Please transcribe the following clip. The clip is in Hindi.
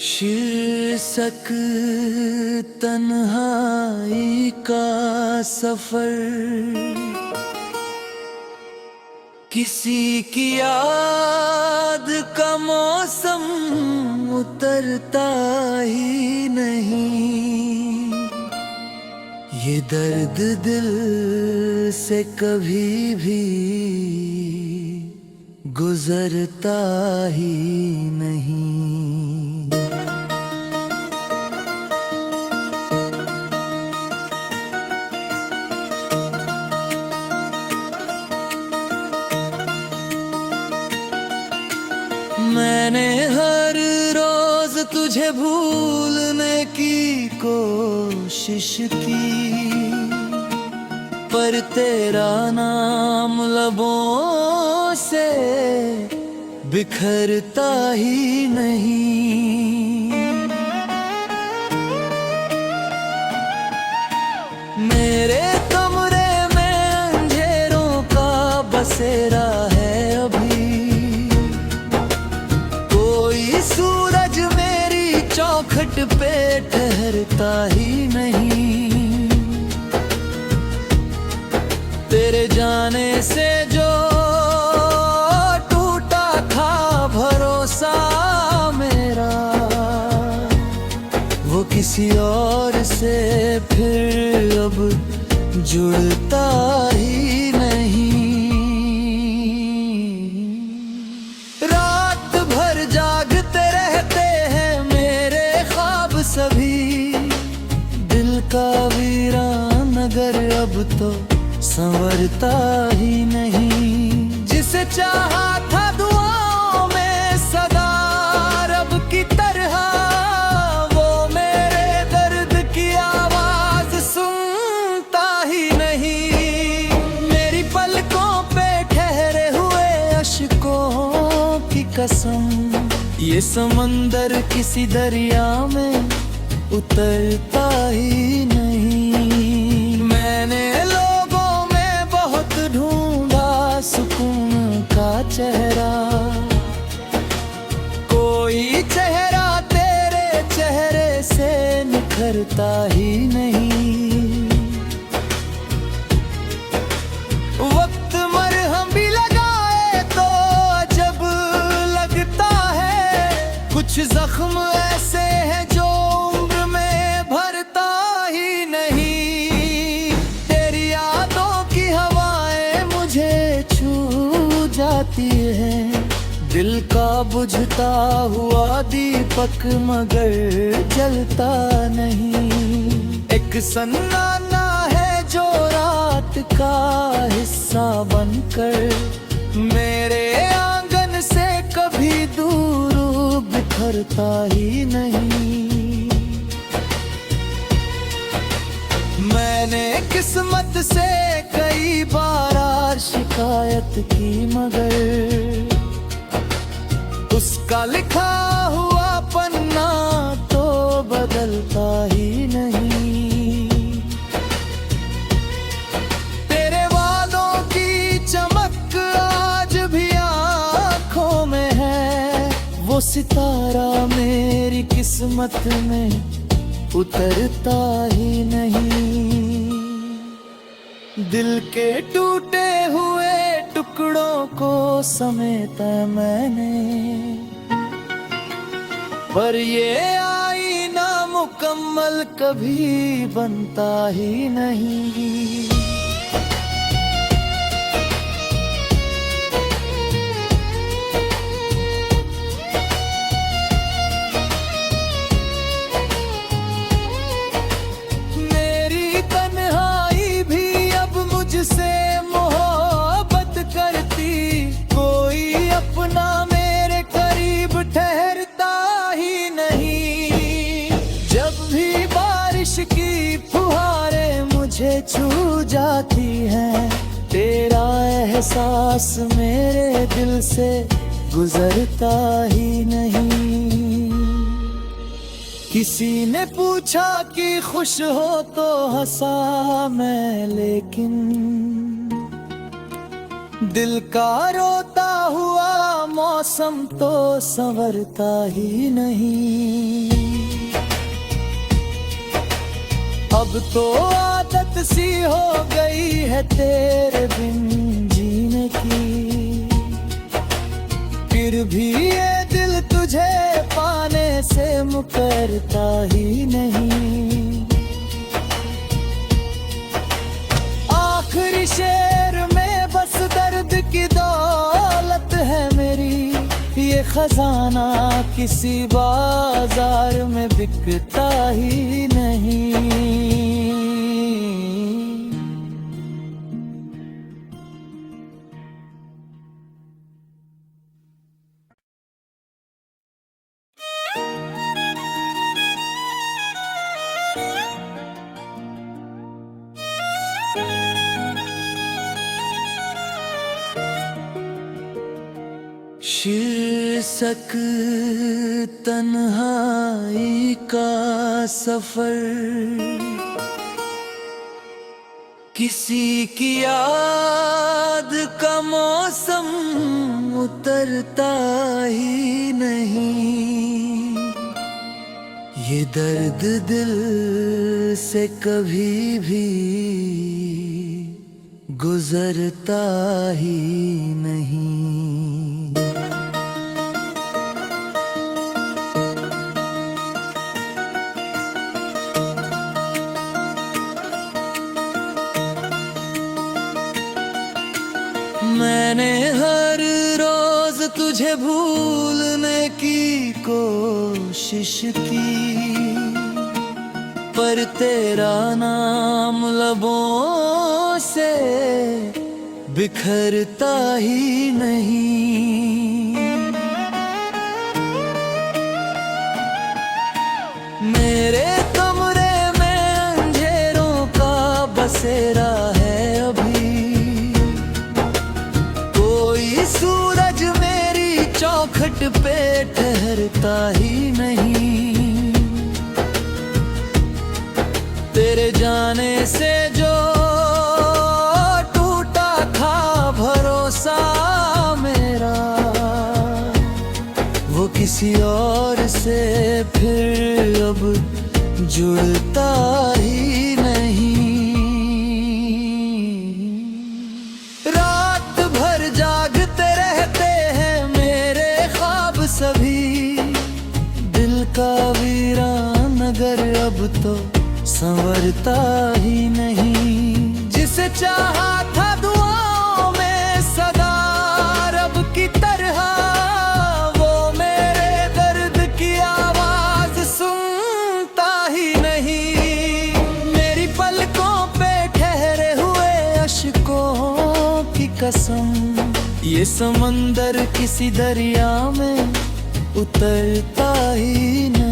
शीर्षक तन्हाई का सफर, किसी की याद का मौसम उतरता ही नहीं। ये दर्द दिल से कभी भी गुजरता ही नहीं। मैंने हर रोज तुझे भूलने की कोशिश की, पर तेरा नाम लबों से बिखरता ही नहीं। मेरे कमरे में अंधेरों का बसेरा है अभी, कोई सूरज मेरी चौखट पे ठहरता ही नहीं। तेरे जाने से जो टूटा था भरोसा मेरा, वो किसी और से फिर अब जुड़ता ही नहीं। रात भर जागते रहते हैं मेरे ख्वाब सभी, दिल का वीरान नगर अब तो संवरता ही नहीं। जिसे चाहा था दुआओं में सदा रब की तरह, वो मेरे दर्द की आवाज सुनता ही नहीं। मेरी पलकों पे ठहरे हुए अश्कों की कसम, ये समंदर किसी दरिया में उतरता ही नहीं। मैंने सुकून का चेहरा, कोई चेहरा तेरे चेहरे से निखरता ही नहीं। वक्त मरहम भी लगाए तो अजब लगता है, कुछ जख्म ऐसे हैं जो उम्र में भरता ही नहीं। तेरी यादों की हवाएं मुझे जाती है, दिल का बुझता हुआ दीपक मगर जलता नहीं। एक सन्नाटा है जो रात का हिस्सा बनकर मेरे आंगन से कभी दूर बिखरता ही नहीं। मैंने किस्मत से कई बार शिकायत की मगर उसका लिखा हुआ पन्ना तो बदलता ही नहीं। तेरे वादों की चमक आज भी आँखों में है, वो सितारा मेरी किस्मत में उतरता ही नहीं। दिल के टूटे हुए टुकड़ों को समेटा मैंने, पर ये आईना मुकम्मल कभी बनता ही नहीं। से मोहब्बत करती कोई अपना मेरे करीब ठहरता ही नहीं। जब भी बारिश की फुहारें मुझे छू जाती हैं, तेरा एहसास मेरे दिल से गुजरता ही नहीं। किसी ने पूछा कि खुश हो तो हंसा मैं, लेकिन दिल का रोता हुआ मौसम तो संवरता ही नहीं। अब तो आदत सी हो गई है तेरे बिन जीने की, फिर भी ये दिल तुझे पाने से मुकरता ही नहीं। आखिरी शेर में बस दर्द की दौलत है मेरी, ये खजाना किसी बाजार में बिकता ही नहीं। शीर्षक तन्हाई का सफर, किसी की याद का मौसम उतरता ही नहीं। ये दर्द दिल से कभी भी गुजरता ही नहीं। मैंने हर रोज तुझे भूलने की कोशिश की, पर तेरा नाम लबों से बिखरता ही नहीं। मेरे कमरे में अंधेरों का बसेरा है अभी, कोई सूरज मेरी चौखट पे ठहरता ही नहीं। तेरे जाने से जो टूटा था भरोसा मेरा, वो किसी और से फिर अब जुड़ता ही नहीं। रात भर जागते रहते हैं मेरे ख्वाब सभी, दिल का वीरान नगर अब तो संवरता ही नहीं। जिसे चाहा था दुआओं में सदा रब की तरह, वो मेरे दर्द की आवाज सुनता ही नहीं। मेरी पलकों पे ठहरे हुए अश्कों की कसम, ये समंदर किसी दरिया में उतरता ही नहीं।